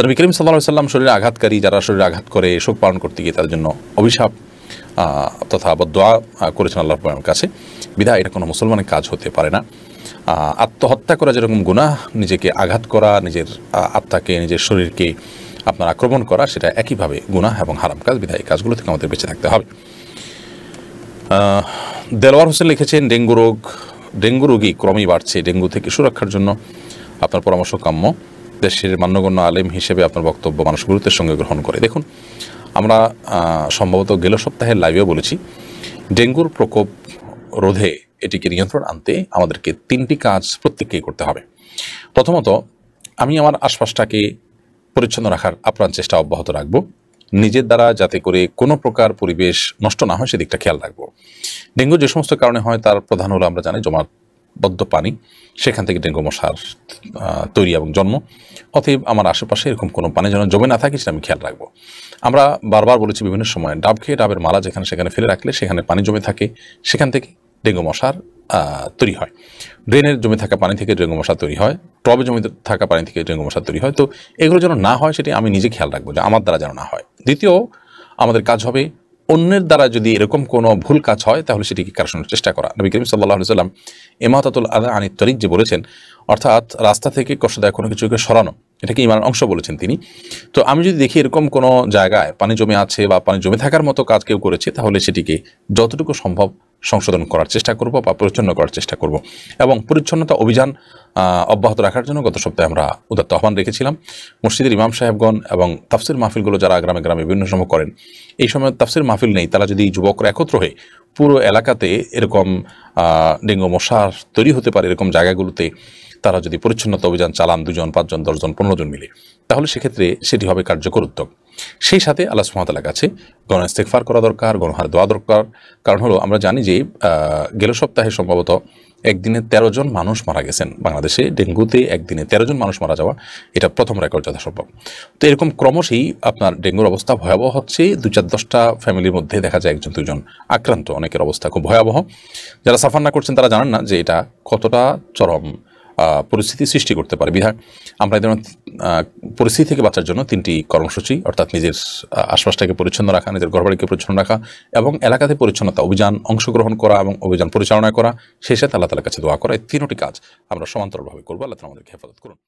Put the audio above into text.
নবী করিম সাল্লাল্লাহু আলাইহি ওয়াসাল্লাম শরীরে আঘাতকারী যারা শরীরে আঘাত করে শোক পালন করতে গিয়ে তাদের জন্য অভিশাপ তথা বদদোয়া করেছেন আল্লাহর কাছে। বিধায় এটা কোনো মুসলমানের কাজ হতে পারে না। আত্মহত্যা করা যেরকম গুনাহ, নিজেকে আঘাত করা, নিজের আত্মাকে নিজের শরীরকে আপনার আক্রমণ করা, সেটা একইভাবে গুনাহ এবং হারাম কাজ। বিধায় এই কাজগুলো থেকে আমাদের বেঁচে থাকতে হবে। দেলোয়ার হোসেন লিখেছেন, ডেঙ্গু রোগী ক্রমেই বাড়ছে। ডেঙ্গু থেকে সুরক্ষার জন্য আপনার পরামর্শ কাম্য। দেশের মান্যগণ্য আলেম হিসেবে আপনার বক্তব্য মানুষ গুরুত্বের সঙ্গে গ্রহণ করে। দেখুন, আমরা সম্ভবত গেল সপ্তাহের লাইভেও বলেছি, ডেঙ্গুর প্রকোপ রোধে এটিকে নিয়ন্ত্রণ আনতে আমাদেরকে 3টি কাজ প্রত্যেককেই করতে হবে। প্রথমত, আমি আমার আশপাশটাকে পরিচ্ছন্ন রাখার আপ্রাণ চেষ্টা অব্যাহত রাখব। নিজের দ্বারা যাতে করে কোনো প্রকার পরিবেশ নষ্ট না হয় সেদিকটা খেয়াল রাখবো। ডেঙ্গু যে সমস্ত কারণে হয় তার প্রধান হলো, আমরা জানি, জমাটবদ্ধ পানি, সেখান থেকে ডেঙ্গু মশার তৈরি এবং জন্ম। অতএব আমার আশেপাশে এরকম কোনো পানি যেন জমে না থাকে সেটা আমি খেয়াল রাখবো। আমরা বারবার বলেছি বিভিন্ন সময়, ডাব খেয়ে ডাবের মালা যেখানে সেখানে ফেলে রাখলে সেখানে পানি জমে থাকে, সেখান থেকে ডেঙ্গু মশার তৈরি হয়। ড্রেনের জমে থাকা পানি থেকে ডেঙ্গু মশা তৈরি হয়, টবে জমে থাকা পানি থেকে ডেঙ্গু মশা তৈরি হয়। তো এগুলো যেন না হয় সেটি আমি নিজে খেয়াল রাখবো, যে আমার দ্বারা যেন না হয়। দ্বিতীয়, আমাদের কাজ হবে অন্যের দ্বারা যদি এরকম কোনো ভুল কাজ হয় তাহলে সেটিকে কাটানোর চেষ্টা করা। নবী করিম সাল্লাল্লাহু আলাইহি ওয়াসাল্লাম ইমাতাতুল আযা আনিত তরিক যে বলেছেন, অর্থাৎ রাস্তা থেকে কষ্টদায়ক কোনো কিছুকে সরানো, এটাকে ঈমানের অংশ বলেছেন তিনি। তো আমি যদি দেখি এরকম কোনো জায়গায় পানি জমে আছে বা পানি জমে থাকার মতো কাজ কেউ করেছে, তাহলে সেটিকে যতটুকু সম্ভব সংশোধন করার চেষ্টা করব বা পরিচ্ছন্ন করার চেষ্টা করব। এবং পরিচ্ছন্নতা অভিযান অব্যাহত রাখার জন্য গত সপ্তাহে আমরা উদাত্ত আহ্বান রেখেছিলাম। মসজিদের ইমাম সাহেবগণ এবং তাফসির মাহফিলগুলো যারা গ্রামে গ্রামে বিভিন্ন সময় করেন, এই সময় তাফসির মাহফিল নেই, তারা যদি যুবকরা একত্র হয়ে পুরো এলাকাতে এরকম ডেঙ্গু মশার তৈরি হতে পারে এরকম জায়গাগুলোতে তারা যদি পরিচ্ছন্নতা অভিযান চালান, 2 জন, 5 জন, 10 জন, 15 জন মিলে, তাহলে সেক্ষেত্রে সেটি হবে কার্যকর উদ্যোগ। সেই সাথে আল্লাহ সুবহানাহু ওয়া তাআলার কাছে গণ ইস্তিগফার করা দরকার, গণহার দোয়া দরকার। কারণ হলো, আমরা জানি যে গেল সপ্তাহে সম্ভবত একদিনে 13 জন মানুষ মারা গেছেন বাংলাদেশে। ডেঙ্গুতে একদিনে 13 জন মানুষ মারা যাওয়া, এটা প্রথম রেকর্ড যথাসম্ভব। তো এরকম ক্রমশই আপনার ডেঙ্গুর অবস্থা ভয়াবহ হচ্ছে। 2-4-10টা ফ্যামিলির মধ্যে দেখা যায় 1-2 জন আক্রান্ত। অনেকের অবস্থা খুব ভয়াবহ। যারা সাফার না করছেন তারা জানেন না যে এটা কতটা চরম পরিস্থিতি সৃষ্টি করতে পারে। বিধায় আমরা এই ধরনের পরিস্থিতি থেকে বাঁচার জন্য 3টি কর্মসূচি, অর্থাৎ নিজের আশপাশটাকে পরিচ্ছন্ন রাখা, নিজের ঘরবাড়িকে পরিচ্ছন্ন রাখা এবং এলাকাতে পরিচ্ছন্নতা অভিযান অংশগ্রহণ করা এবং অভিযান পরিচালনা করা, সেই সাথে আল্লাহ তাআলার কাছে দোয়া করা, এই 3টি কাজ আমরা সমান্তরালভাবে করবো। আল্লাহ তাআলা আমাদেরকে হেফাজত করুন।